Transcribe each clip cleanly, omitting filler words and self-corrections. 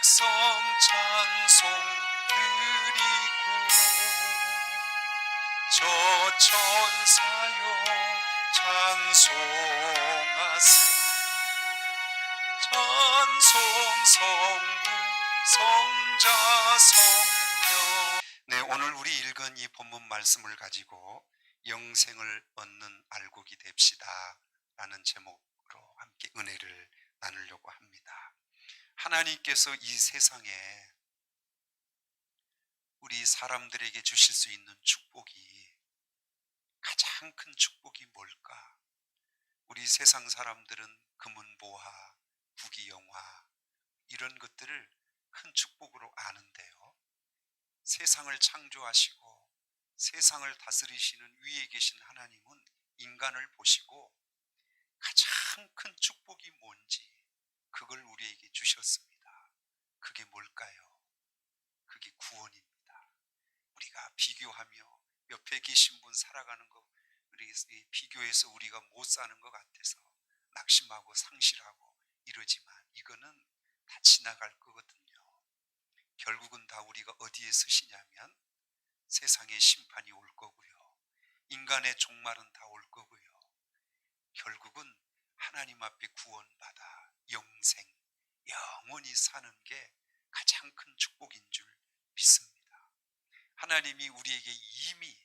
백성 찬송 드리고 저 천사여 찬송하세. 찬송 성부 성자 성령. 네, 오늘 우리 읽은 이 본문 말씀을 가지고 영생을 얻는 알곡이 됩시다 라는 제목으로 함께 은혜를 나누려고 합니다. 하나님께서 이 세상에 우리 사람들에게 주실 수 있는 축복이, 가장 큰 축복이 뭘까? 우리 세상 사람들은 금은보화, 부귀영화 이런 것들을 큰 축복으로 아는데요, 세상을 창조하시고 세상을 다스리시는 위에 계신 하나님은 인간을 보시고 가장 큰 축복이 뭔지 그걸 우리에게 주셨습니다. 그게 뭘까요? 그게 구원입니다. 우리가 비교하며 옆에 계신 분 살아가는 거 비교해서 우리가 못 사는 것 같아서 낙심하고 상실하고 이러지만 이거는 다 지나갈 거거든요. 결국은 다 우리가 어디에 서시냐면 세상의 심판이 올 거고요, 인간의 종말은 다 올 거고요, 결국은 하나님 앞에 구원받아 영생, 영원히 사는 게 가장 큰 축복인 줄 믿습니다. 하나님이 우리에게 이미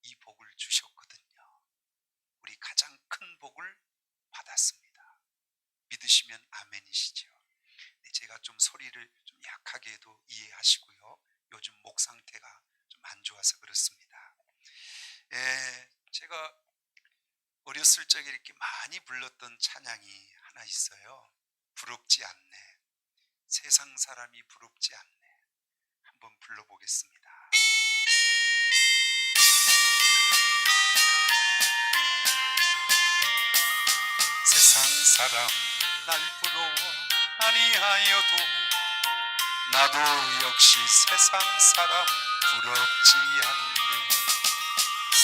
이 복을 주셨거든요. 우리 가장 큰 복을 받았습니다. 믿으시면 아멘이시죠. 네, 제가 좀 소리를 좀 약하게 해도 이해하시고요, 요즘 목 상태가 좀 안 좋아서 그렇습니다. 제가 어렸을 적에 이렇게 많이 불렀던 찬양이 하나 있어요. 부럽지 않네, 세상 사람이 부럽지 않네. 한번 불러보겠습니다. 세상 사람 날 부러워 아니하여도 나도 역시 세상 사람 부럽지 않네.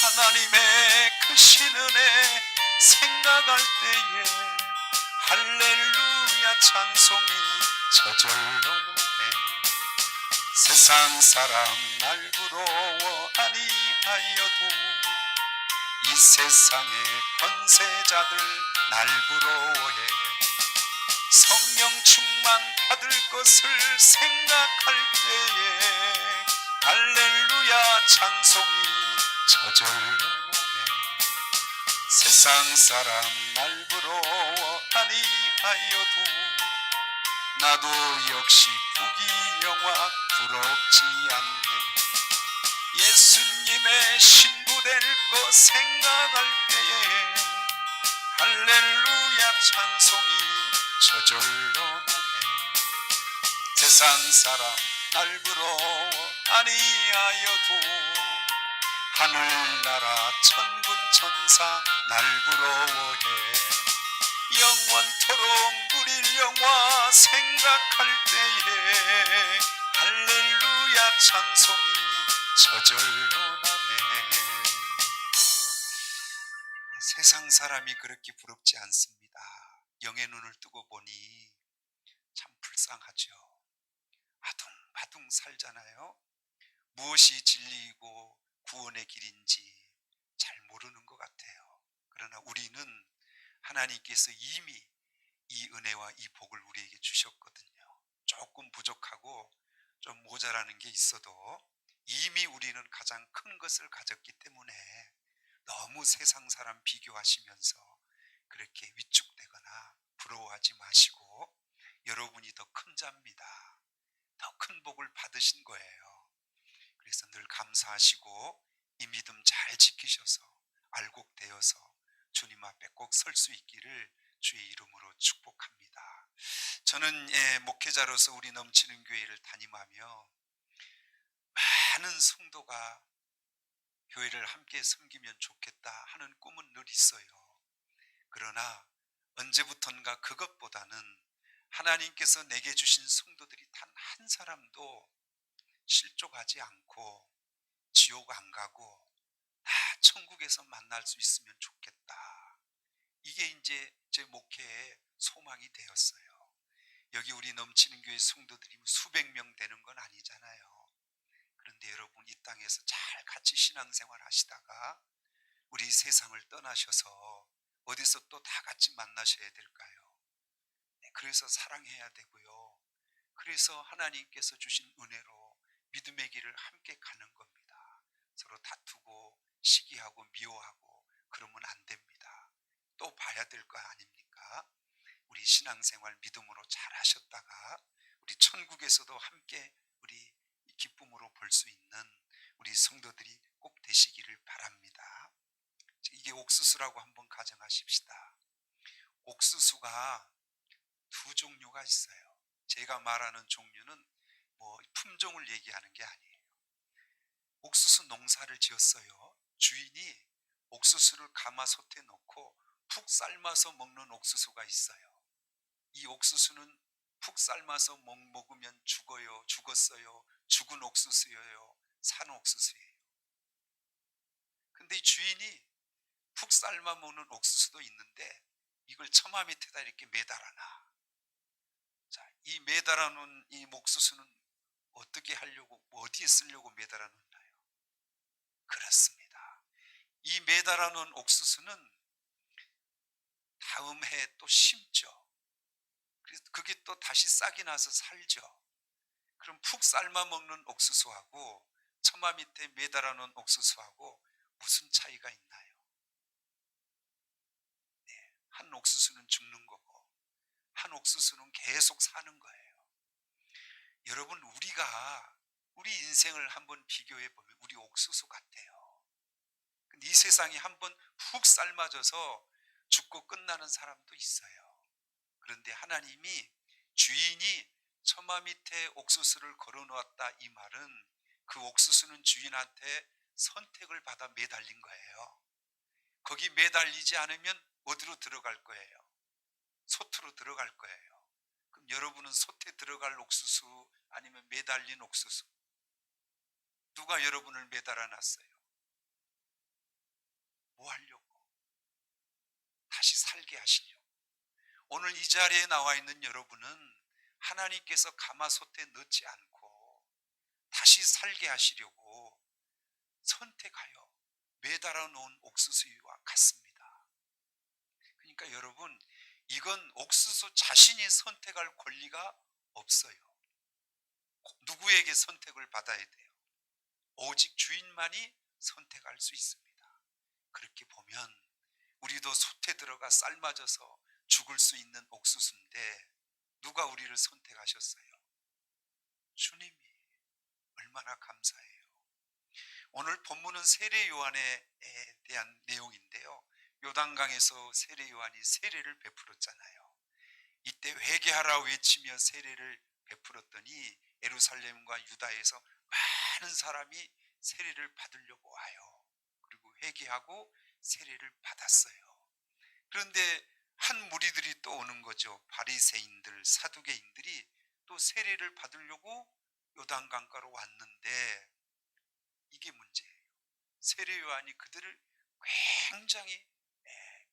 하나님의 크신 은혜 생각할 때에 할렐루야 찬송이 저절로 나네. 세상 사람 날 부러워 아니하여도 이 세상의 권세자들 날 부러워해. 성령 충만 받을 것을 생각할 때에 할렐루야 찬송이 저절로 나네. 세상 사람 날 부러워 아니하여도 나도 역시 부귀영화 부럽지 않네. 예수님의 신부 될 것 생각할 때에 할렐루야 찬송이 저절로 나네. 세상 사람 날 부러워 아니하여도 하늘나라 천군 천사 날 부러워해. 영원토록 누릴 영화 생각할 때에 할렐루야 찬송이 저절로 나네. 세상 사람이 그렇게 부럽지 않습니다. 영의 눈을 뜨고 보니 참 불쌍하죠. 아둥바둥 살잖아요. 무엇이 진리이고 구원의 길인지 잘 모르는 것 같아요. 그러나 우리는 하나님께서 이미 이 은혜와 이 복을 우리에게 주셨거든요. 조금 부족하고 좀 모자라는 게 있어도 이미 우리는 가장 큰 것을 가졌기 때문에 너무 세상 사람 비교하시면서 그렇게 위축되거나 부러워하지 마시고 여러분이 더 큰 자입니다. 더 큰 복을 받으신 거예요. 그래서 늘 감사하시고 이 믿음 잘 지키셔서 알곡되어서 주님 앞에 꼭 설 수 있기를 주의 이름으로 축복합니다. 저는 목회자로서 우리 넘치는 교회를 담임하며 많은 성도가 교회를 함께 섬기면 좋겠다 하는 꿈은 늘 있어요. 그러나 언제부턴가 그것보다는 하나님께서 내게 주신 성도들이 단 한 사람도 실족하지 않고 지옥 안 가고 다 천국에서 만날 수 있으면 좋겠다. 이게 이제 제 목회의 소망이 되었어요. 여기 우리 넘치는 교회 성도들이 수백 명 되는 건 아니잖아요. 그런데 여러분, 이 땅에서 잘 같이 신앙생활 하시다가 우리 세상을 떠나셔서 어디서 또 다 같이 만나셔야 될까요? 네, 그래서 사랑해야 되고요. 그래서 하나님께서 주신 은혜로 믿음의 길을 함께 가는 겁니다. 서로 다투고 시기하고 미워하고 그러면 안 됩니다. 또 봐야 될 거 아닙니까? 우리 신앙생활 믿음으로 잘 하셨다가 우리 천국에서도 함께 우리 기쁨으로 볼 수 있는 우리 성도들이 꼭 되시기를 바랍니다. 이게 옥수수라고 한번 가정하십시다. 옥수수가 두 종류가 있어요. 제가 말하는 종류는 품종을 얘기하는 게 아니에요. 옥수수 농사를 지었어요. 주인이 옥수수를 가마솥에 넣고 푹 삶아서 먹는 옥수수가 있어요. 이 옥수수는 푹 삶아서 먹으면 죽어요, 죽었어요, 죽은 옥수수예요, 산 옥수수예요. 근데 이 주인이 푹 삶아 먹는 옥수수도 있는데 이걸 처마 밑에다 이렇게 매달아놔. 자, 이 매달아 놓은 이 옥수수는 어떻게 하려고, 어디에 쓰려고 매달아 놓나요? 그렇습니다. 이 매달아 놓은 옥수수는 다음 해에 또 심죠. 그래서 그게 또 다시 싹이 나서 살죠. 그럼 푹 삶아 먹는 옥수수하고 처마 밑에 매달아 놓은 옥수수하고 무슨 차이가 있나요? 네, 한 옥수수는 죽는 거고 한 옥수수는 계속 사는 거예요. 여러분, 우리 인생을 한번 비교해 보면 우리 옥수수 같아요. 근데 이 세상이 한번 푹 삶아져서 죽고 끝나는 사람도 있어요. 그런데 하나님이 주인이 처마 밑에 옥수수를 걸어 놓았다, 이 말은 그 옥수수는 주인한테 선택을 받아 매달린 거예요. 거기 매달리지 않으면 어디로 들어갈 거예요? 솥으로 들어갈 거예요. 그럼 여러분은 솥에 들어갈 옥수수 아니면 매달린 옥수수? 누가 여러분을 매달아 놨어요? 뭐 하려고? 다시 살게 하시려고. 오늘 이 자리에 나와 있는 여러분은 하나님께서 가마솥에 넣지 않고 다시 살게 하시려고 선택하여 매달아 놓은 옥수수와 같습니다. 그러니까 여러분, 이건 옥수수 자신이 선택할 권리가 없어요. 누구에게 선택을 받아야 돼요? 오직 주인만이 선택할 수 있습니다. 그렇게 보면 우리도 솥에 들어가 삶아져서 죽을 수 있는 옥수수인데 누가 우리를 선택하셨어요? 주님이. 얼마나 감사해요. 오늘 본문은 세례 요한에 대한 내용인데요. 요단강에서 세례 요한이 세례를 베풀었잖아요. 이때 회개하라 외치며 세례를 베풀었더니 예루살렘과 유다에서 많은 사람이 세례를 받으려고 와요. 그리고 회개하고 세례를 받았어요. 그런데 한 무리들이 또 오는 거죠. 바리새인들, 사두개인들이 또 세례를 받으려고 요단강가로 왔는데 이게 문제예요. 세례 요한이 그들을 굉장히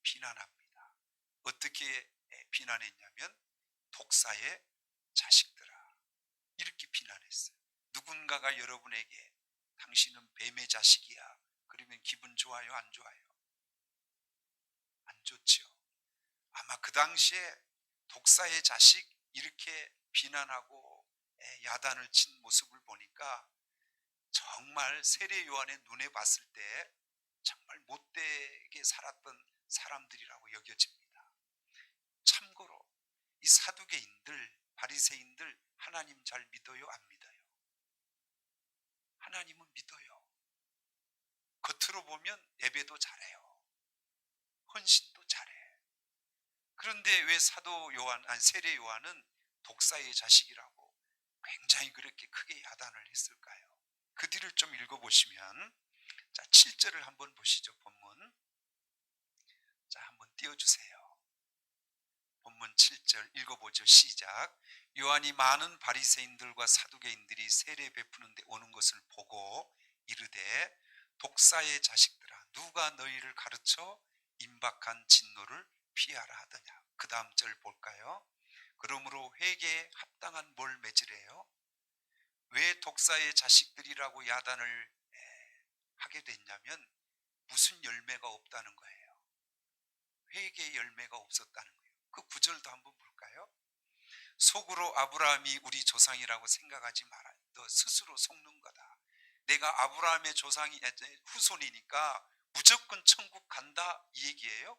비난합니다. 어떻게 비난했냐면 독사의 자식들아, 이렇게 비난했어요. 누군가가 여러분에게 당신은 뱀의 자식이야, 그러면 기분 좋아요, 안 좋아요? 안 좋죠. 아마 그 당시에 독사의 자식 이렇게 비난하고 야단을 친 모습을 보니까 정말 세례 요한의 눈에 봤을 때 정말 못되게 살았던 사람들이라고 여겨집니다. 참고로 이 사두개인들, 바리새인들 하나님 잘 믿어요, 안 믿어요? 하나님은 믿어요. 겉으로 보면 예배도 잘해요. 헌신도 잘해. 그런데 왜 세례 요한은 독사의 자식이라고 굉장히 그렇게 크게 야단을 했을까요? 그 뒤를 좀 읽어보시면, 자, 7절을 한번 보시죠. 본문. 자, 한번 띄워주세요. 본문 7절 읽어보죠. 시작. 요한이 많은 바리새인들과 사두개인들이 세례 베푸는데 오는 것을 보고 이르되 독사의 자식들아, 누가 너희를 가르쳐 임박한 진노를 피하라 하더냐. 그 다음 절 볼까요? 그러므로 회개에 합당한 뭘 맺으래요? 왜 독사의 자식들이라고 야단을 하게 됐냐면 무슨 열매가 없다는 거예요. 회개의 열매가 없었다는 거예요. 그 구절도 한번 볼까요? 속으로 아브라함이 우리 조상이라고 생각하지 마라. 너 스스로 속는 거다. 내가 아브라함의 조상이 후손이니까 무조건 천국 간다 이 얘기예요.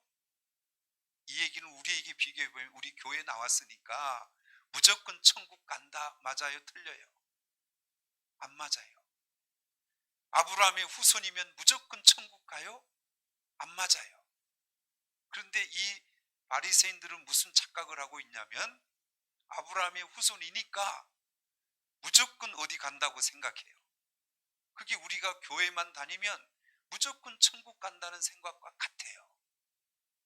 이 얘기는 우리에게 비교해 보면 우리 교회 나왔으니까 무조건 천국 간다 맞아요? 틀려요? 안 맞아요. 아브라함의 후손이면 무조건 천국 가요? 안 맞아요. 그런데 이 바리새인들은 무슨 착각을 하고 있냐면 아브라함의 후손이니까 무조건 어디 간다고 생각해요. 그게 우리가 교회만 다니면 무조건 천국 간다는 생각과 같아요.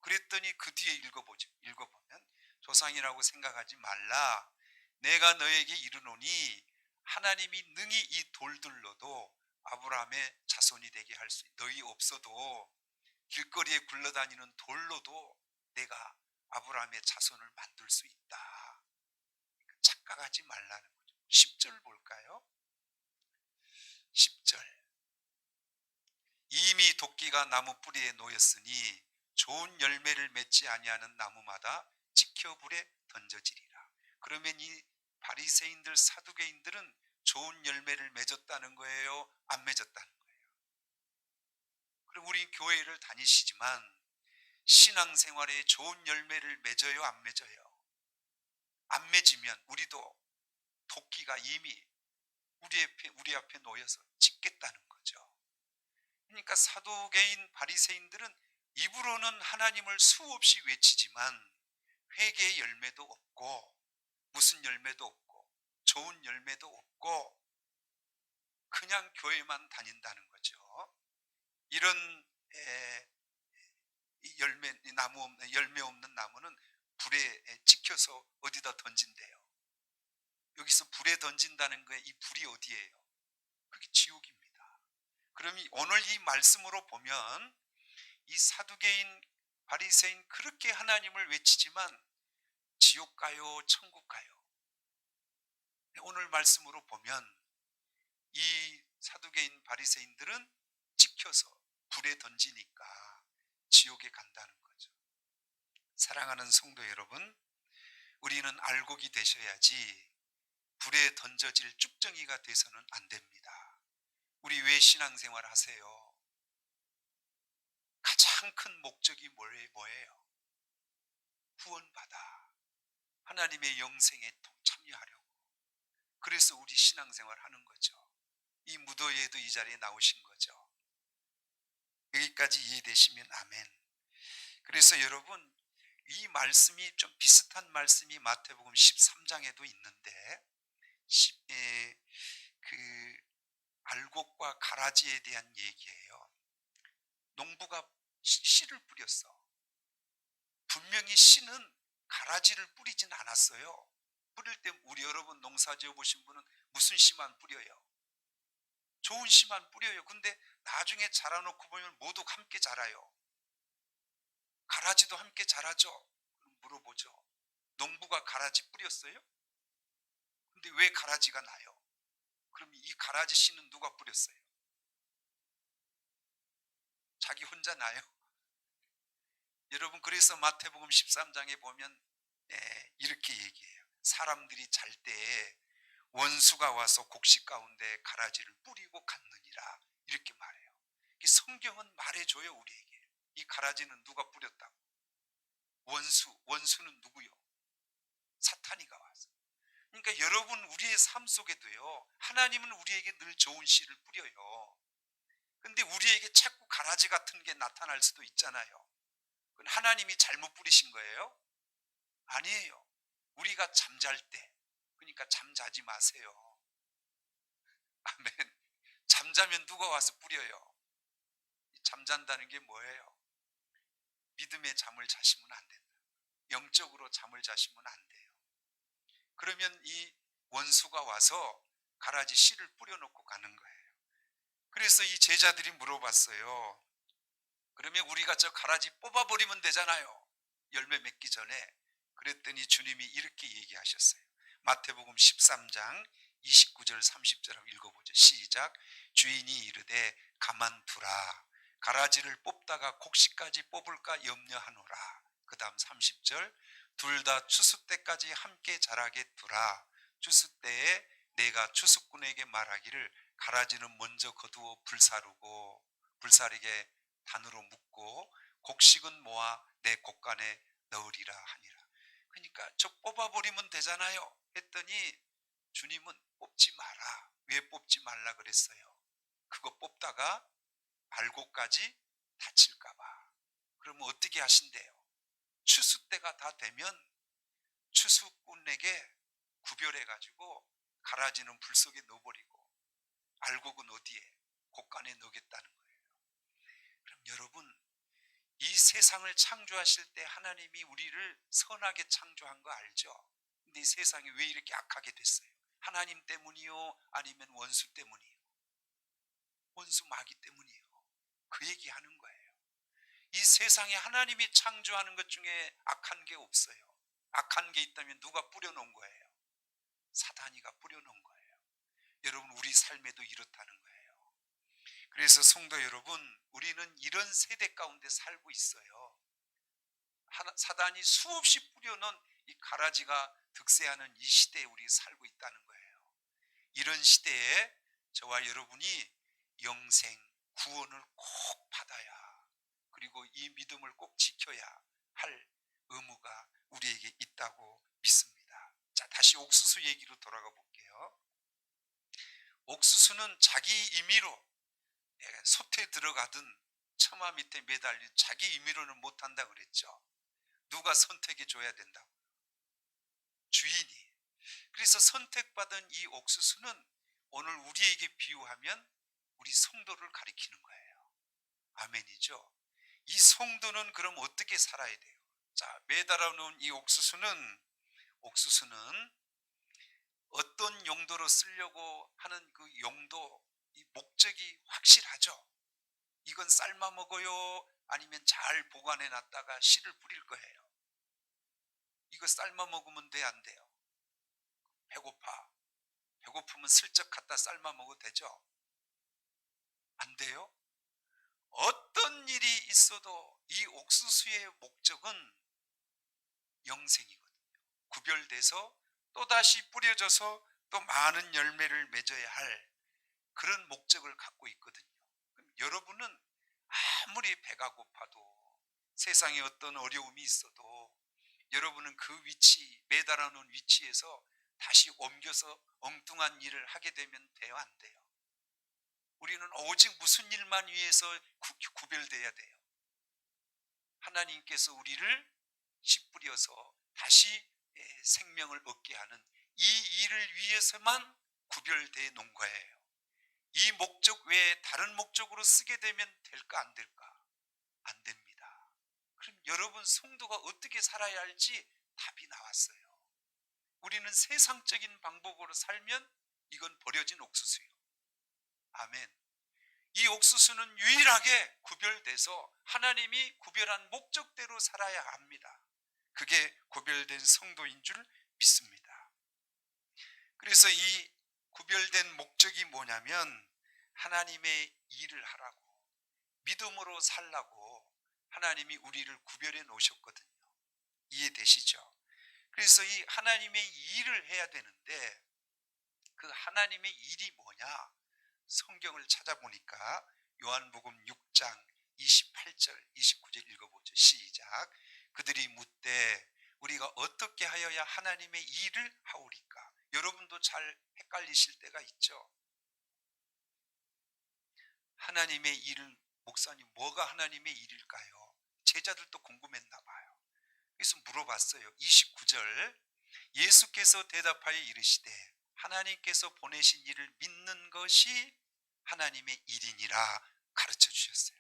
그랬더니 그 뒤에 읽어보면 조상이라고 생각하지 말라. 내가 너에게 이르노니 하나님이 능히 이 돌들로도 아브라함의 자손이 되게 할 수, 너희 없어도 길거리에 굴러다니는 돌로도 내가 아브라함의 자손을 만들 수 있다. 착각하지 말라는 거죠. 10절 볼까요? 10절. 이미 도끼가 나무 뿌리에 놓였으니 좋은 열매를 맺지 아니하는 나무마다 찍혀 불에 던져지리라. 그러면 이 바리새인들 사두개인들은 좋은 열매를 맺었다는 거예요? 안 맺었다는 거예요? 그럼 우리 교회를 다니시지만 신앙생활에 좋은 열매를 맺어요? 안 맺어요? 안 맺으면 우리도 도끼가 이미 우리 앞에 놓여서 찍겠다는 거죠. 그러니까 사두개인 바리새인들은 입으로는 하나님을 수없이 외치지만 회개의 열매도 없고 무슨 열매도 없고 좋은 열매도 없고 그냥 교회만 다닌다는 거죠. 이런 열매 없는 나무는 불에 찍혀서 어디다 던진대요. 여기서 불에 던진다는 거에 이 불이 어디예요? 그게 지옥입니다. 그럼 오늘 이 말씀으로 보면 이 사두개인 바리새인 그렇게 하나님을 외치지만 지옥 가요? 천국 가요? 오늘 말씀으로 보면 이 사두개인 바리새인들은 찍혀서 불에 던지니까 지옥에 간다는 거죠. 사랑하는 성도 여러분, 우리는 알곡이 되셔야지 불에 던져질 쭉정이가 돼서는 안 됩니다. 우리 왜 신앙생활 하세요? 가장 큰 목적이 뭐예요? 구원받아 하나님의 영생에 참여하려고. 그래서 우리 신앙생활 하는 거죠. 이 무더위에도 이 자리에 나오신 거죠. 여기까지 이해되시면 아멘. 그래서 여러분, 이 말씀이 좀 비슷한 말씀이 마태복음 13장에도 있는데 그 알곡과 가라지에 대한 얘기예요. 농부가 씨를 뿌렸어. 분명히 씨는 가라지를 뿌리진 않았어요. 뿌릴 때 우리 여러분 농사 지어 보신 분은 무슨 씨만 뿌려요? 좋은 씨만 뿌려요. 근데 나중에 자라놓고 보면 모두 함께 자라요. 가라지도 함께 자라죠. 물어보죠. 농부가 가라지 뿌렸어요? 근데 왜 가라지가 나요? 그럼 이 가라지 씨는 누가 뿌렸어요? 자기 혼자 나요? 여러분, 그래서 마태복음 13장에 보면 이렇게 얘기해요. 사람들이 잘 때 원수가 와서 곡식 가운데 가라지를 뿌리고 갔느니라, 이렇게 말해요. 성경은 말해줘요, 우리에게. 이 가라지는 누가 뿌렸다고? 원수는 누구요? 사탄이가 와서. 그러니까 여러분, 우리의 삶 속에도요, 하나님은 우리에게 늘 좋은 씨를 뿌려요. 근데 우리에게 자꾸 가라지 같은 게 나타날 수도 있잖아요. 그건 하나님이 잘못 뿌리신 거예요? 아니에요. 우리가 잠잘 때, 그러니까 잠자지 마세요. 아멘. 잠자면 누가 와서 뿌려요? 잠잔다는 게 뭐예요? 믿음의 잠을 자시면 안 된다. 영적으로 잠을 자시면 안 돼요. 그러면 이 원수가 와서 가라지 씨를 뿌려놓고 가는 거예요. 그래서 이 제자들이 물어봤어요. 그러면 우리가 저 가라지 뽑아버리면 되잖아요. 열매 맺기 전에. 그랬더니 주님이 이렇게 얘기하셨어요. 마태복음 13장 29절 30절 한번 읽어보죠. 시작. 주인이 이르되 가만두라. 가라지를 뽑다가 곡식까지 뽑을까 염려하노라. 그 다음 30절. 둘 다 추수 때까지 함께 자라게 두라. 추수 때에 내가 추수꾼에게 말하기를 가라지는 먼저 거두어 불사르게 단으로 묶고 곡식은 모아 내 곡간에 넣으리라 하니라. 그러니까 저 뽑아버리면 되잖아요 했더니 주님은 뽑지 마라. 왜 뽑지 말라 그랬어요? 그거 뽑다가 말고까지 다칠까 봐. 그러면 어떻게 하신대요? 추수 때가 다 되면 추수꾼에게 구별해 가지고 가라지는 불 속에 넣어버리고 알곡은 어디에? 곡간에 넣겠다는 거예요. 그럼 여러분, 이 세상을 창조하실 때 하나님이 우리를 선하게 창조한 거 알죠? 근데 이 세상이 왜 이렇게 악하게 됐어요? 하나님 때문이요? 아니면 원수 때문이요? 원수 마귀 때문이요. 그 얘기하는 거예요. 이 세상에 하나님이 창조하는 것 중에 악한 게 없어요. 악한 게 있다면 누가 뿌려놓은 거예요? 사단이가 뿌려놓은 거예요. 여러분, 우리 삶에도 이렇다는 거예요. 그래서 성도 여러분, 우리는 이런 세대 가운데 살고 있어요. 사단이 수없이 뿌려놓은 이 가라지가 득세하는 이 시대에 우리 살고 있다는 거예요. 이런 시대에 저와 여러분이 영생, 구원을 꼭 받아야, 그리고 이 믿음을 꼭 지켜야 할 의무가 우리에게 있다고 믿습니다. 자, 다시 옥수수 얘기로 돌아가 볼게요. 옥수수는 자기 임의로 솥에 들어가든 처마 밑에 매달린 자기 임의로는 못한다 그랬죠. 누가 선택해 줘야 된다고? 주인이. 그래서 선택받은 이 옥수수는 오늘 우리에게 비유하면 우리 성도를 가리키는 거예요. 아멘이죠. 이 성도는 그럼 어떻게 살아야 돼요? 자, 매달아 놓은 이 옥수수는 어떤 용도로 쓰려고 하는 그 용도, 이 목적이 확실하죠. 이건 삶아 먹어요? 아니면 잘 보관해 놨다가 씨를 뿌릴 거예요? 이거 삶아 먹으면 돼, 안 돼요? 배고프면 슬쩍 갖다 삶아 먹어도 되죠? 안 돼요? 어떤 일이 있어도 이 옥수수의 목적은 영생이거든요. 구별돼서 또다시 뿌려져서 또 많은 열매를 맺어야 할 그런 목적을 갖고 있거든요. 그럼 여러분은 아무리 배가 고파도, 세상에 어떤 어려움이 있어도 여러분은 그 위치, 매달아 놓은 위치에서 다시 옮겨서 엉뚱한 일을 하게 되면 돼요, 안 돼요? 우리는 오직 무슨 일만 위해서 구별돼야 돼요? 하나님께서 우리를 씨 뿌려서 다시 생명을 얻게 하는 이 일을 위해서만 구별되어 놓은 거예요. 이 목적 외에 다른 목적으로 쓰게 되면 될까, 안 될까? 안 됩니다. 그럼 여러분, 성도가 어떻게 살아야 할지 답이 나왔어요. 우리는 세상적인 방법으로 살면 이건 버려진 옥수수예요. 아멘. 이 옥수수는 유일하게 구별돼서 하나님이 구별한 목적대로 살아야 합니다. 그게 구별된 성도인 줄 믿습니다. 그래서 이 구별된 목적이 뭐냐면 하나님의 일을 하라고, 믿음으로 살라고 하나님이 우리를 구별해 놓으셨거든요. 이해되시죠? 그래서 이 하나님의 일을 해야 되는데 그 하나님의 일이 뭐냐? 성경을 찾아보니까 요한복음 6장 28절 29절 읽어보죠. 시작. 그들이 묻되 우리가 어떻게 하여야 하나님의 일을 하오리까? 여러분도 잘 헷갈리실 때가 있죠. 하나님의 일을, 목사님 뭐가 하나님의 일일까요? 제자들도 궁금했나 봐요. 그래서 물어봤어요. 29절. 예수께서 대답하여 이르시되 하나님께서 보내신 이를 믿는 것이 하나님의 일이니라 가르쳐 주셨어요.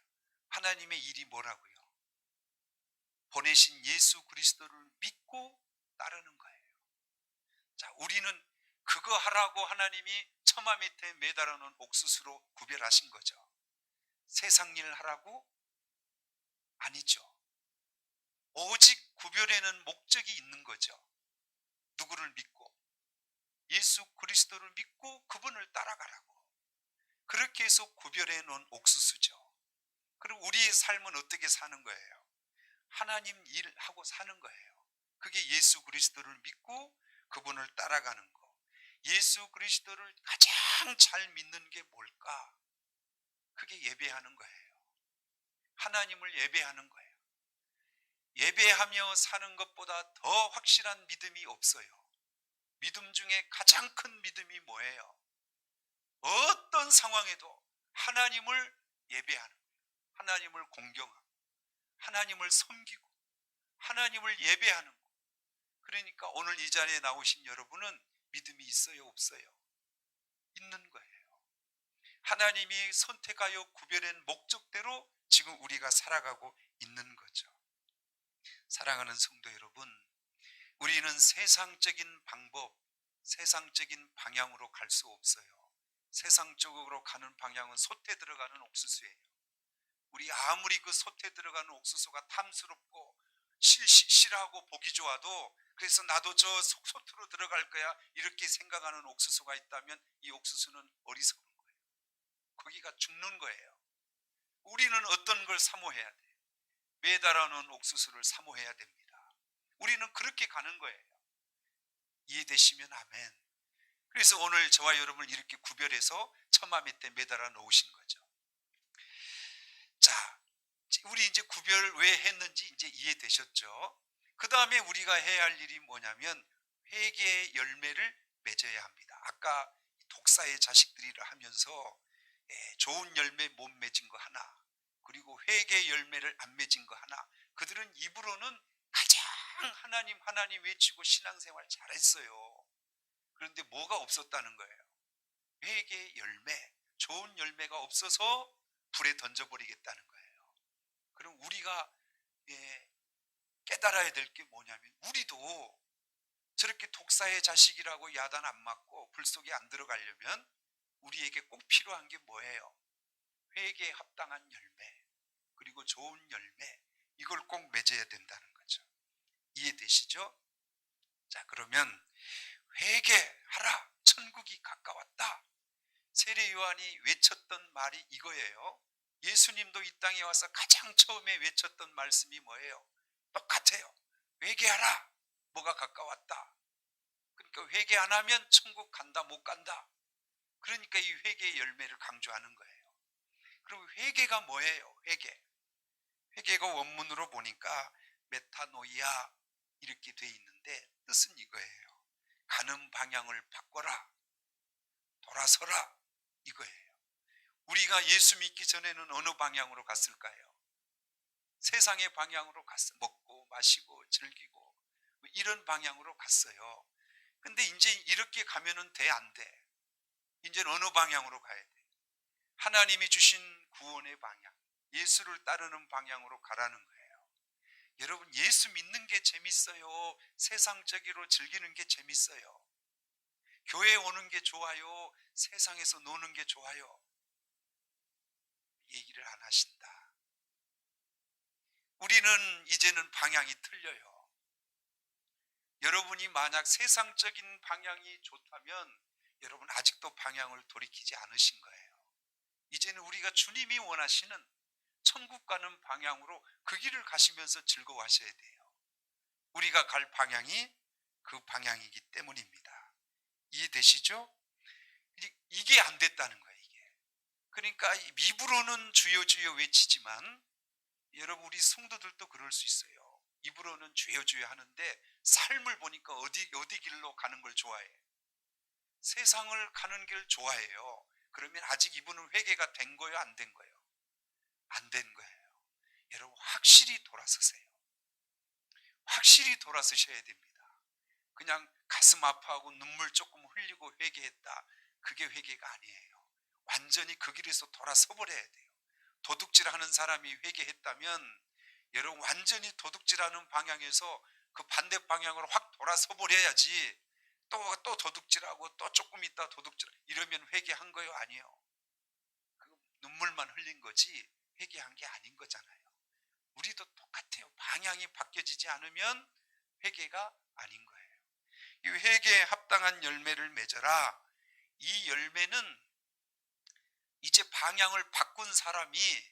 하나님의 일이 뭐라고요? 보내신 예수 그리스도를 믿고 따르는 거예요. 자, 우리는 그거 하라고 하나님이 처마 밑에 매달아 놓은 옥수수로 구별하신 거죠. 세상 일 하라고? 아니죠. 오직 구별에는 목적이 있는 거죠. 누구를 믿고? 예수 그리스도를 믿고 그분을 따라가라고. 그렇게 해서 구별해 놓은 옥수수죠. 그리고 우리의 삶은 어떻게 사는 거예요? 하나님 일하고 사는 거예요. 그게 예수 그리스도를 믿고 그분을 따라가는 거. 예수 그리스도를 가장 잘 믿는 게 뭘까? 그게 예배하는 거예요. 하나님을 예배하는 거예요. 예배하며 사는 것보다 더 확실한 믿음이 없어요. 믿음 중에 가장 큰 믿음이 뭐예요? 어떤 상황에도 하나님을 예배하는 거예요. 하나님을 공경하고 하나님을 섬기고 하나님을 예배하는 거. 그러니까 오늘 이 자리에 나오신 여러분은 믿음이 있어요, 없어요? 있는 거예요. 하나님이 선택하여 구별한 목적대로 지금 우리가 살아가고 있는 거죠. 사랑하는 성도 여러분, 우리는 세상적인 방법, 세상적인 방향으로 갈 수 없어요. 세상적으로 가는 방향은 솥에 들어가는 옥수수예요. 우리 아무리 그 솥에 들어가는 옥수수가 탐스럽고 실하고 보기 좋아도, 그래서 나도 저 솥으로 들어갈 거야 이렇게 생각하는 옥수수가 있다면 이 옥수수는 어리석은 거예요. 거기가 죽는 거예요. 우리는 어떤 걸 사모해야 돼요? 매달아놓은 옥수수를 사모해야 됩니다. 우리는 그렇게 가는 거예요. 이해되시면 아멘. 그래서 오늘 저와 여러분을 이렇게 구별해서 처마매 때 매달아 놓으신 거죠. 자, 우리 이제 구별 왜 했는지 이제 이해되셨죠? 그 다음에 우리가 해야 할 일이 뭐냐면 회개의 열매를 맺어야 합니다. 아까 독사의 자식들이라 하면서 좋은 열매 못 맺은 거 하나, 그리고 회개의 열매를 안 맺은 거 하나. 그들은 입으로는 가장 하나님 외치고 신앙생활 잘했어요. 그런데 뭐가 없었다는 거예요? 회개의 열매, 좋은 열매가 없어서 불에 던져버리겠다는 거예요. 그럼 우리가 깨달아야 될 게 뭐냐면, 우리도 저렇게 독사의 자식이라고 야단 안 맞고 불 속에 안 들어가려면 우리에게 꼭 필요한 게 뭐예요? 회개에 합당한 열매, 그리고 좋은 열매, 이걸 꼭 맺어야 된다는 거죠. 이해되시죠? 자, 그러면 회개하라, 천국이 가까웠다. 세례 요한이 외쳤던 말이 이거예요. 예수님도 이 땅에 와서 가장 처음에 외쳤던 말씀이 뭐예요? 똑같아요. 회개하라, 뭐가 가까웠다. 그러니까 회개 안 하면 천국 간다, 못 간다. 그러니까 이 회개의 열매를 강조하는 거예요. 그리고 회개가 뭐예요? 회개가 원문으로 보니까 메타노이아 이렇게 돼 있는데 뜻은 이거예요. 가는 방향을 바꿔라, 돌아서라, 이거예요. 우리가 예수 믿기 전에는 어느 방향으로 갔을까요? 세상의 방향으로 갔어요. 먹고 마시고 즐기고 이런 방향으로 갔어요. 근데 이제 이렇게 가면은 돼, 안 돼? 이제는 어느 방향으로 가야 돼? 하나님이 주신 구원의 방향, 예수를 따르는 방향으로 가라는 거예요. 여러분, 예수 믿는 게 재밌어요? 세상적으로 즐기는 게 재밌어요? 교회 오는 게 좋아요? 세상에서 노는 게 좋아요? 얘기를 안 하신다. 우리는 이제는 방향이 틀려요. 여러분이 만약 세상적인 방향이 좋다면 여러분 아직도 방향을 돌이키지 않으신 거예요. 이제는 우리가 주님이 원하시는 천국 가는 방향으로 그 길을 가시면서 즐거워하셔야 돼요. 우리가 갈 방향이 그 방향이기 때문입니다. 이해되시죠? 이게 안 됐다는 거예요, 이게. 그러니까 입으로는 주여 주여 외치지만, 여러분 우리 성도들도 그럴 수 있어요. 입으로는 주여 주여 하는데 삶을 보니까 어디 길로 가는 걸 좋아해? 세상을 가는 길 좋아해요. 그러면 아직 이분은 회개가 된 거예요, 안 된 거예요? 안 된 거예요. 여러분 확실히 돌아서세요. 확실히 돌아서셔야 됩니다. 그냥 가슴 아파하고 눈물 조금 흘리고 회개했다, 그게 회개가 아니에요. 완전히 그 길에서 돌아서 버려야 돼요. 도둑질하는 사람이 회개했다면 여러분 완전히 도둑질하는 방향에서 그 반대 방향으로 확 돌아서 버려야지, 또 도둑질하고 또 조금 있다 도둑질 이러면 회개한 거예요, 아니에요? 그 눈물만 흘린 거지 회개한 게 아닌 거잖아요. 우리도 똑같아요. 방향이 바뀌어지지 않으면 회개가 아닌 거예요. 이 회개에 합당한 열매를 맺어라. 이 열매는 이제 방향을 바꾼 사람이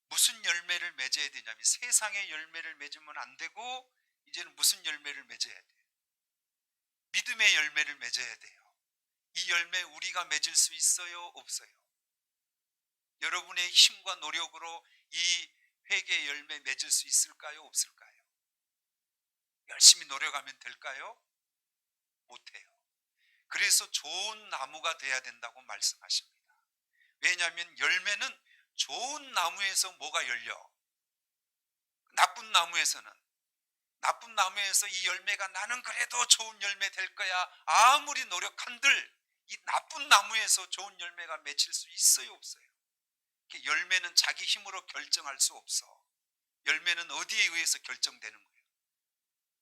무슨 열매를 맺어야 되냐면 세상의 열매를 맺으면 안 되고 이제는 무슨 열매를 맺어야 돼요? 믿음의 열매를 맺어야 돼요. 이 열매 우리가 맺을 수 있어요? 없어요? 여러분의 힘과 노력으로 이 회개 열매 맺을 수 있을까요? 없을까요? 열심히 노력하면 될까요? 못해요. 그래서 좋은 나무가 돼야 된다고 말씀하십니다. 왜냐하면 열매는 좋은 나무에서 뭐가 열려? 나쁜 나무에서 이 열매가 나는 그래도 좋은 열매 될 거야. 아무리 노력한들 이 나쁜 나무에서 좋은 열매가 맺힐 수 있어요, 없어요? 열매는 자기 힘으로 결정할 수 없어. 열매는 어디에 의해서 결정되는 거예요?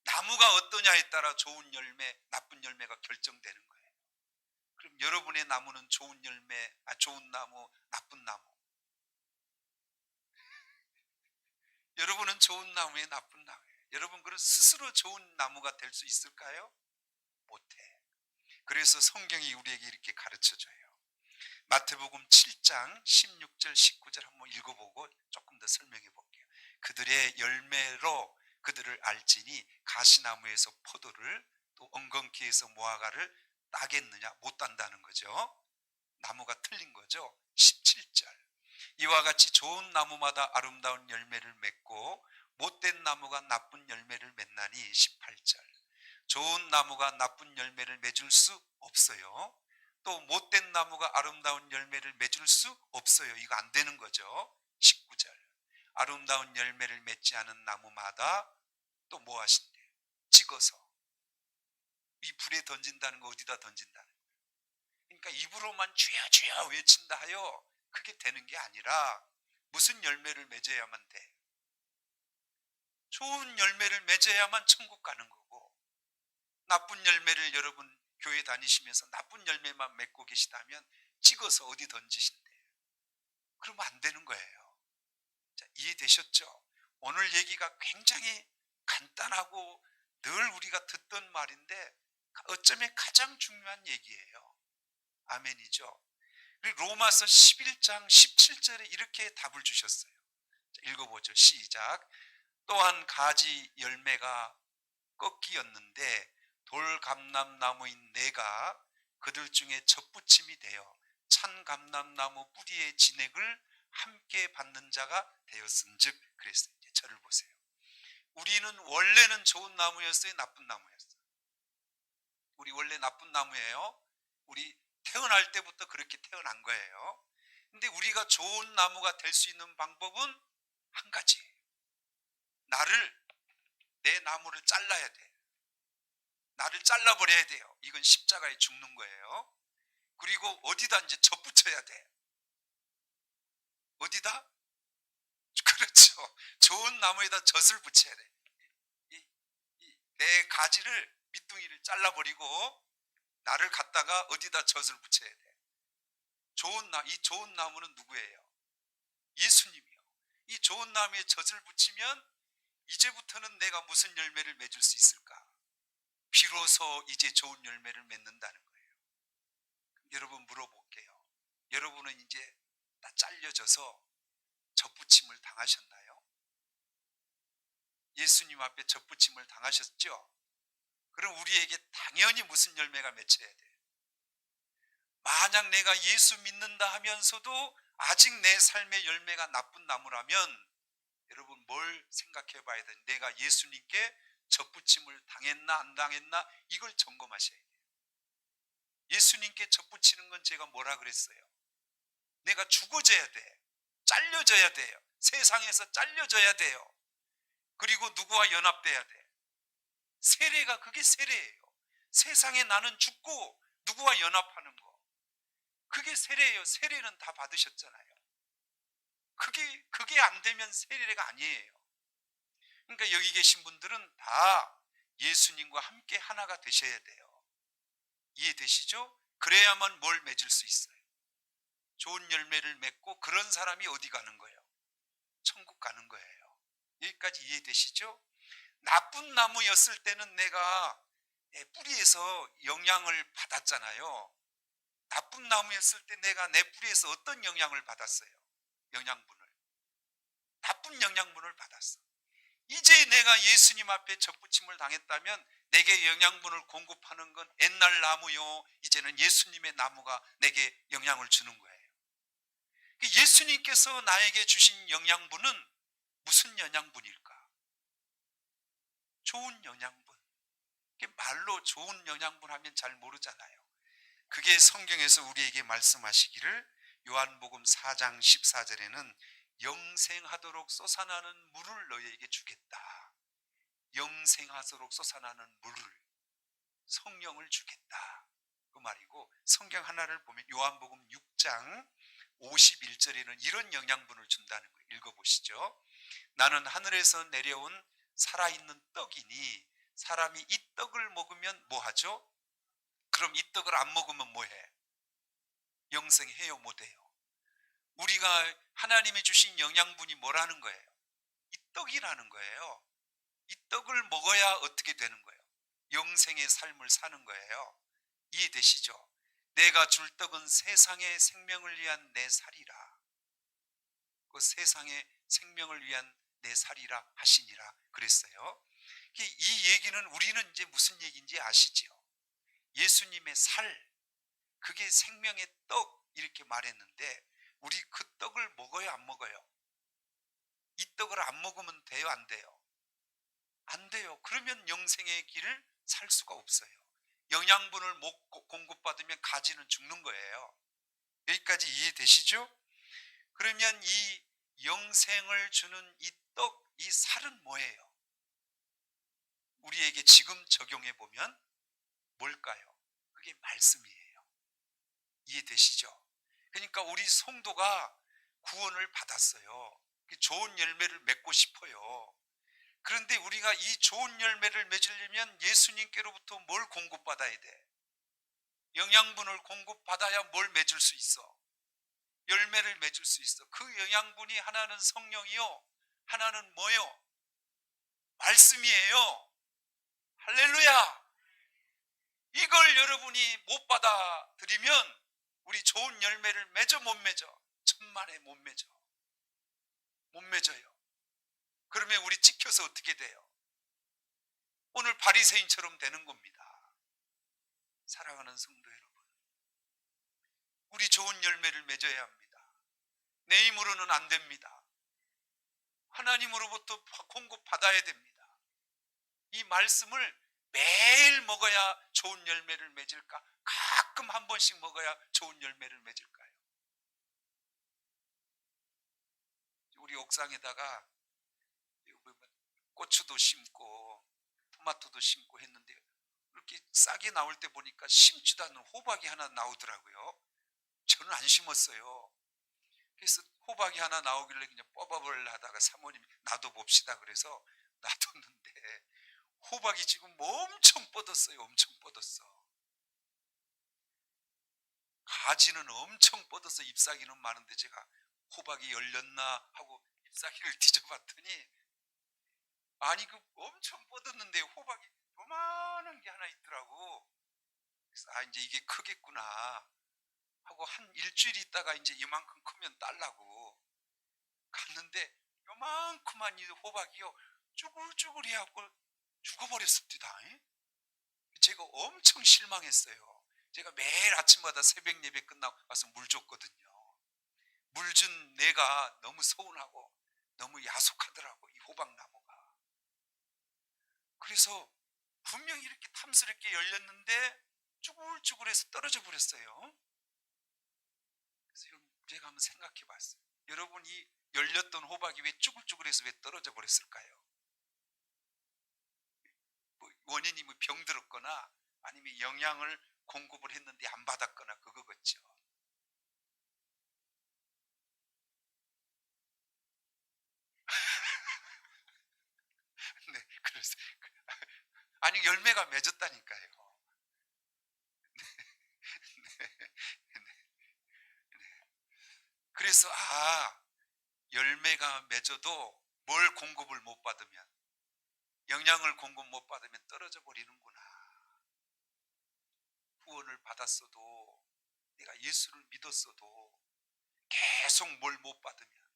나무가 어떠냐에 따라 좋은 열매, 나쁜 열매가 결정되는 거예요. 그럼 여러분의 나무는 좋은 열매, 좋은 나무, 나쁜 나무. 여러분은 좋은 나무에 나쁜 나무예요. 여러분 그런 스스로 좋은 나무가 될 수 있을까요? 못해. 그래서 성경이 우리에게 이렇게 가르쳐줘요. 마태복음 7장 16절 19절 한번 읽어보고 조금 더 설명해 볼게요. 그들의 열매로 그들을 알지니 가시나무에서 포도를 또 엉겅퀴에서 무화과를 따겠느냐? 못 딴다는 거죠. 나무가 틀린 거죠. 17절 이와 같이 좋은 나무마다 아름다운 열매를 맺고 못된 나무가 나쁜 열매를 맺나니 18절 좋은 나무가 나쁜 열매를 맺을 수 없어요. 또 못된 나무가 아름다운 열매를 맺을 수 없어요. 이거 안 되는 거죠. 19절 아름다운 열매를 맺지 않은 나무마다 또 뭐 하신대요? 찍어서 이 불에 던진다는 거 어디다 던진다는 거예요? 그러니까 입으로만 주여 주여 외친다 하여 그게 되는 게 아니라 무슨 열매를 맺어야만 돼? 좋은 열매를 맺어야만 천국 가는 거고 나쁜 열매를 여러분 교회 다니시면서 나쁜 열매만 맺고 계시다면 찍어서 어디 던지신대요? 그러면 안 되는 거예요. 자, 이해되셨죠? 오늘 얘기가 굉장히 간단하고 늘 우리가 듣던 말인데 어쩌면 가장 중요한 얘기예요. 아멘이죠? 그리고 로마서 11장 17절에 이렇게 답을 주셨어요. 자, 읽어보죠. 시작. 또한 가지 열매가 꺾이었는데 돌감람나무인 내가 그들 중에 젖붙임이 되어 찬 감람나무 뿌리의 진액을 함께 받는 자가 되었은즉 그랬어요. 이제 저를 보세요. 우리는 원래는 좋은 나무였어요? 나쁜 나무였어요? 우리 원래 나쁜 나무예요. 우리 태어날 때부터 그렇게 태어난 거예요. 근데 우리가 좋은 나무가 될 수 있는 방법은 한 가지예요. 내 나무를 잘라야 돼. 나를 잘라버려야 돼요. 이건 십자가에 죽는 거예요. 그리고 어디다 이제 젖붙여야 돼. 어디다? 그렇죠. 좋은 나무에다 젖을 붙여야 돼. 내 가지를 밑둥이를 잘라버리고 나를 갖다가 어디다 젖을 붙여야 돼. 이 좋은 나무는 누구예요? 예수님이요. 이 좋은 나무에 젖을 붙이면 이제부터는 내가 무슨 열매를 맺을 수 있을까? 비로소 이제 좋은 열매를 맺는다는 거예요. 여러분 물어볼게요. 여러분은 이제 다 잘려져서 젖붙임을 당하셨나요? 예수님 앞에 젖붙임을 당하셨죠? 그럼 우리에게 당연히 무슨 열매가 맺혀야 돼요? 만약 내가 예수 믿는다 하면서도 아직 내 삶의 열매가 나쁜 나무라면 여러분 뭘 생각해 봐야 돼요? 내가 예수님께 젖붙임을 당했나 안 당했나 이걸 점검하셔야 돼요. 예수님께 젖붙이는 건 제가 뭐라 그랬어요? 내가 죽어져야 돼. 잘려져야 돼요. 세상에서 잘려져야 돼요. 그리고 누구와 연합돼야 돼. 세례가 그게 세례예요. 세상에 나는 죽고 누구와 연합하는 거. 그게 세례예요. 세례는 다 받으셨잖아요. 그게 안 되면 세례가 아니에요. 그러니까 여기 계신 분들은 다 예수님과 함께 하나가 되셔야 돼요. 이해되시죠? 그래야만 뭘 맺을 수 있어요. 좋은 열매를 맺고 그런 사람이 어디 가는 거예요? 천국 가는 거예요. 여기까지 이해되시죠? 나쁜 나무였을 때는 내가 뿌리에서 영향을 받았잖아요. 나쁜 나무였을 때 내가 내 뿌리에서 어떤 영향을 받았어요? 영양분을. 나쁜 영양분을 받았어. 이제 내가 예수님 앞에 접붙임을 당했다면 내게 영양분을 공급하는 건 옛날 나무요, 이제는 예수님의 나무가 내게 영향을 주는 거예요. 예수님께서 나에게 주신 영양분은 무슨 영양분일까? 좋은 영양분. 말로 좋은 영양분 하면 잘 모르잖아요. 그게 성경에서 우리에게 말씀하시기를 요한복음 4장 14절에는 영생하도록 솟아나는 물을 너희에게 주겠다. 영생하도록 솟아나는 물을, 성령을 주겠다, 그 말이고, 성경 하나를 보면 요한복음 6장 51절에는 이런 영양분을 준다는 거예요. 읽어보시죠. 나는 하늘에서 내려온 살아있는 떡이니 사람이 이 떡을 먹으면 뭐 하죠? 그럼 이 떡을 안 먹으면 뭐 해? 영생해요, 못해요? 우리가 하나님이 주신 영양분이 뭐라는 거예요? 이 떡이라는 거예요. 이 떡을 먹어야 어떻게 되는 거예요? 영생의 삶을 사는 거예요. 이해되시죠? 내가 줄 떡은 세상의 생명을 위한 내 살이라. 그 세상의 생명을 위한 내 살이라 하시니라 그랬어요. 이 얘기는 우리는 이제 무슨 얘기인지 아시죠? 예수님의 살, 그게 생명의 떡 이렇게 말했는데 우리 그 떡을 먹어요, 안 먹어요? 이 떡을 안 먹으면 돼요, 안 돼요? 안 돼요. 그러면 영생의 길을 살 수가 없어요. 영양분을 못 공급받으면 가지는 죽는 거예요. 여기까지 이해되시죠? 그러면 이 영생을 주는 이 떡, 이 살은 뭐예요? 우리에게 지금 적용해 보면 뭘까요? 그게 말씀이에요. 이해되시죠? 그러니까 우리 성도가 구원을 받았어요. 좋은 열매를 맺고 싶어요. 그런데 우리가 이 좋은 열매를 맺으려면 예수님께로부터 뭘 공급받아야 돼? 영양분을 공급받아야 뭘 맺을 수 있어? 열매를 맺을 수 있어. 그 영양분이 하나는 성령이요, 하나는 뭐요? 말씀이에요. 할렐루야. 이걸 여러분이 못 받아들이면 우리 좋은 열매를 맺어 못 맺어? 천만에 못 맺어. 못 맺어요. 그러면 우리 찍혀서 어떻게 돼요? 오늘 바리새인처럼 되는 겁니다. 사랑하는 성도 여러분, 우리 좋은 열매를 맺어야 합니다. 내 힘으로는 안 됩니다. 하나님으로부터 공급받아야 됩니다. 이 말씀을 매일 먹어야 좋은 열매를 맺을까? 가끔 한 번씩 먹어야 좋은 열매를 맺을까요? 우리 옥상에다가 고추도 심고 토마토도 심고 했는데 이렇게 싹이 나올 때 보니까 심지도 않는 호박이 하나 나오더라고요. 저는 안 심었어요. 그래서 호박이 하나 나오길래 그냥 뽑아보려 하다가 사모님이 놔둬봅시다 그래서 놔뒀는데 호박이 지금 엄청 뻗었어요. 엄청 뻗었어. 가지는 엄청 뻗어서 잎사귀는 많은데 제가 호박이 열렸나 하고 잎사귀를 뒤져봤더니 아니 그 엄청 뻗었는데 호박이 요만한 게 하나 있더라고. 그래서 아 이제 이게 크겠구나 하고 한 일주일 있다가 이제 이만큼 크면 딸라고 갔는데 요만큼만 이 호박이요 쭈글쭈글 해갖고 죽어버렸습니다. 제가 엄청 실망했어요. 제가 매일 아침마다 새벽 예배 끝나고 와서 물 줬거든요. 물 준 내가 너무 서운하고 너무 야속하더라고 이 호박나무가. 그래서 분명히 이렇게 탐스럽게 열렸는데 쭈글쭈글해서 떨어져 버렸어요. 그래서 제가 한번 생각해 봤어요. 여러분이 열렸던 호박이 왜 쭈글쭈글해서 왜 떨어져 버렸을까요? 원인이 뭐 병들었거나 아니면 영양을 공급을 했는데 안 받았거나 그거겠죠. 네, 그래서 아니 열매가 맺었다니까요. 그래서 열매가 맺어도 뭘 공급을 못 받으면, 영양을 공급 못 받으면 떨어져 버리는구나. 구원을 받았어도, 내가 예수를 믿었어도 계속 뭘 못 받으면,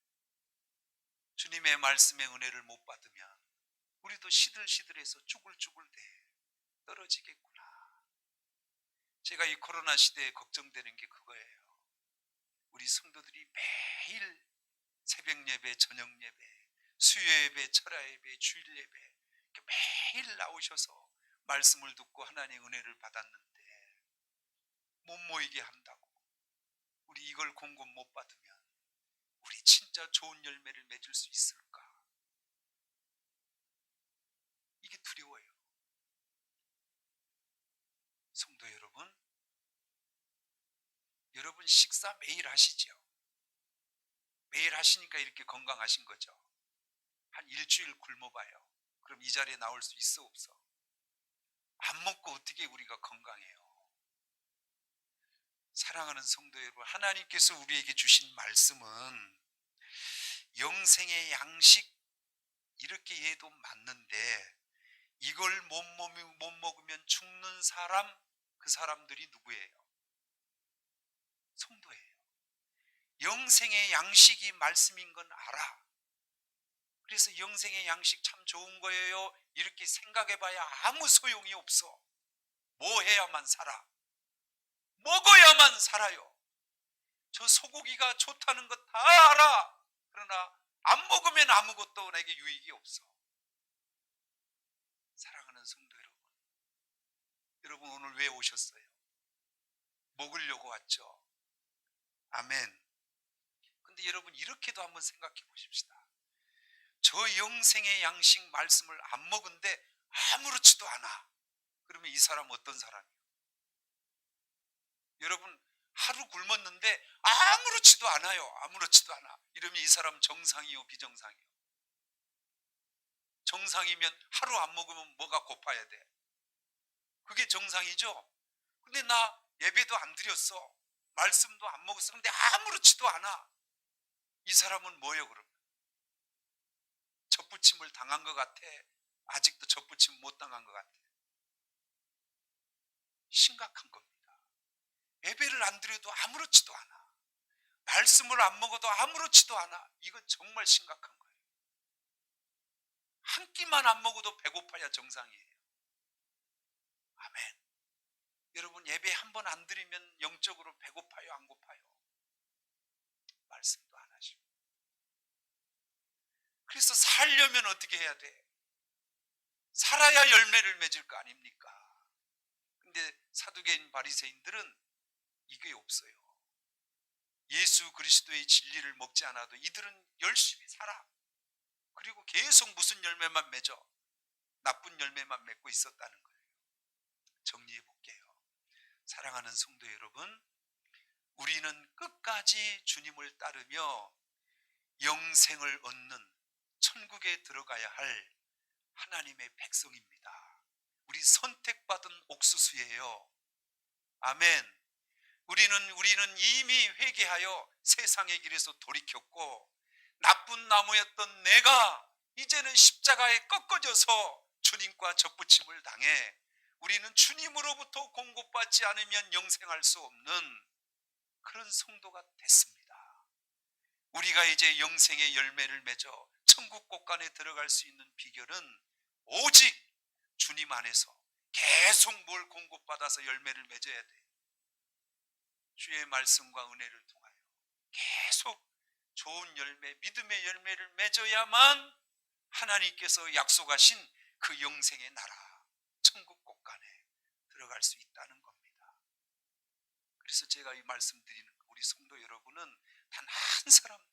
주님의 말씀의 은혜를 못 받으면 우리도 시들시들해서 쭈글쭈글돼 떨어지겠구나. 제가 이 코로나 시대에 걱정되는 게 그거예요. 우리 성도들이 매일 새벽 예배, 저녁 예배, 수요 예배, 철야 예배, 주일 예배 이렇게 매일 나오셔서 말씀을 듣고 하나님의 은혜를 받았는데 못 모이게 한다고, 우리 이걸 공급 못 받으면 우리 진짜 좋은 열매를 맺을 수 있을까? 이게 두려워요. 성도 여러분, 여러분 식사 매일 하시죠? 매일 하시니까 이렇게 건강하신 거죠. 한 일주일 굶어봐요. 그럼 이 자리에 나올 수 있어 없어? 안 먹고 어떻게 우리가 건강해요? 사랑하는 성도 여러분, 하나님께서 우리에게 주신 말씀은 영생의 양식, 이렇게 해도 맞는데 이걸 못 먹으면 죽는 사람, 그 사람들이 누구예요? 성도예요. 영생의 양식이 말씀인 건 알아. 그래서 영생의 양식 참 좋은 거예요 이렇게 생각해봐야 아무 소용이 없어. 뭐 해야만 살아? 먹어야만 살아요. 저 소고기가 좋다는 거 다 알아. 그러나 안 먹으면 아무것도 내게 유익이 없어. 사랑하는 성도 여러분, 여러분 오늘 왜 오셨어요? 먹으려고 왔죠? 아멘. 근데 여러분 이렇게도 한번 생각해 보십시다. 저 영생의 양식 말씀을 안 먹은데 아무렇지도 않아. 그러면 이 사람 어떤 사람이에요? 여러분 하루 굶었는데 아무렇지도 않아요. 아무렇지도 않아. 이러면 이 사람 정상이요, 비정상이요? 정상이면 하루 안 먹으면 뭐가 고파야 돼? 그게 정상이죠? 근데 나 예배도 안 드렸어. 말씀도 안 먹었어. 근데 아무렇지도 않아. 이 사람은 뭐예요 그러면? 접붙임을 당한 것 같아? 아직도 접붙임 못 당한 것 같아? 심각한 겁니다. 예배를 안 드려도 아무렇지도 않아. 말씀을 안 먹어도 아무렇지도 않아. 이건 정말 심각한 거예요. 한 끼만 안 먹어도 배고파야 정상이에요. 아멘. 여러분 예배 한 번 안 드리면 영적으로 배고파요, 안 고파요? 말씀도 안 하시고. 그래서 살려면 어떻게 해야 돼? 살아야 열매를 맺을 거 아닙니까? 근데 사두개인 바리새인들은 이게 없어요. 예수 그리스도의 진리를 먹지 않아도 이들은 열심히 살아. 그리고 계속 무슨 열매만 맺어? 나쁜 열매만 맺고 있었다는 거예요. 정리해 볼게요. 사랑하는 성도 여러분, 우리는 끝까지 주님을 따르며 영생을 얻는 천국에 들어가야 할 하나님의 백성입니다. 우리 선택받은 옥수수예요. 아멘. 우리는 이미 회개하여 세상의 길에서 돌이켰고, 나쁜 나무였던 내가 이제는 십자가에 꺾어져서 주님과 접붙임을 당해 우리는 주님으로부터 공급받지 않으면 영생할 수 없는 그런 성도가 됐습니다. 우리가 이제 영생의 열매를 맺어 천국 곳간에 들어갈 수 있는 비결은 오직 주님 안에서 계속 뭘 공급받아서 열매를 맺어야 돼. 주의 말씀과 은혜를 통하여 계속 좋은 열매, 믿음의 열매를 맺어야만 하나님께서 약속하신 그 영생의 나라, 천국 곳간에 들어갈 수 있다는 겁니다. 그래서 제가 이 말씀드리는 우리 성도 여러분은 단 한 사람도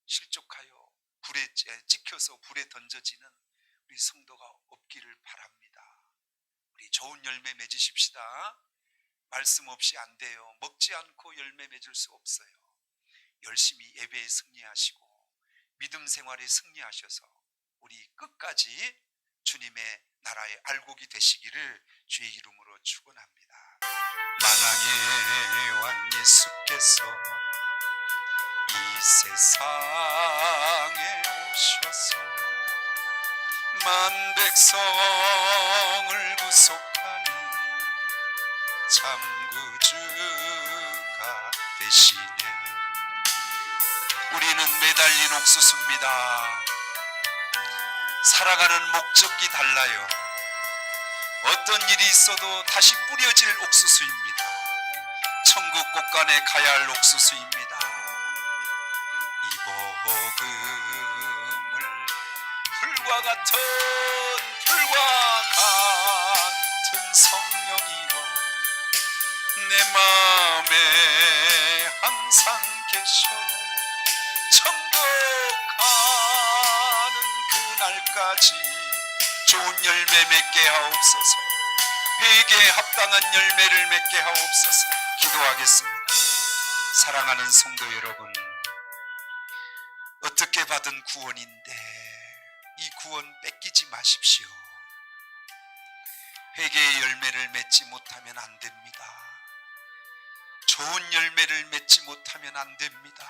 실족하여 불에 찍혀서 불에 던져지는 우리 성도가 없기를 바랍니다. 우리 좋은 열매 맺으십시다. 말씀 없이 안 돼요. 먹지 않고 열매 맺을 수 없어요. 열심히 예배에 승리하시고 믿음 생활에 승리하셔서 우리 끝까지 주님의 나라의 알곡이 되시기를 주의 이름으로 축원합니다. 만왕의 왕 예수께서 이 세상에 오셔 오셔서 만 백성을 구속하니 참 구주가 되시네. 우리는 매달린 옥수수입니다. 살아가는 목적이 달라요. 어떤 일이 있어도 다시 뿌려질 옥수수입니다. 천국 곳간에 가야 할 옥수수입니다. 이 복음을 불과 같은 성령이여 내 마음에 항상 계셔 천국 가는 그날까지 좋은 열매 맺게 하옵소서. 회개에 합당한 열매를 맺게 하옵소서. 기도하겠습니다. 사랑하는 성도 여러분, 어떻게 받은 구원인데 이 구원 뺏기지 마십시오. 회개의 열매를 맺지 못하면 안 됩니다. 좋은 열매를 맺지 못하면 안 됩니다.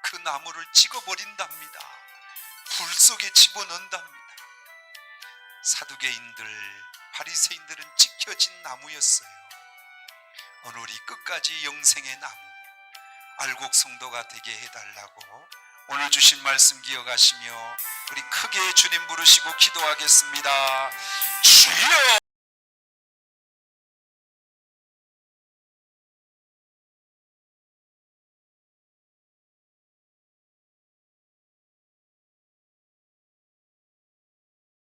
그 나무를 찍어버린답니다. 불 속에 집어넣는답니다. 사두개인들, 바리새인들은 찍혀진 나무였어요. 오늘이 끝까지 영생의 나무, 알곡 성도가 되게 해달라고 오늘 주신 말씀 기억하시며 우리 크게 주님 부르시고 기도하겠습니다. 주여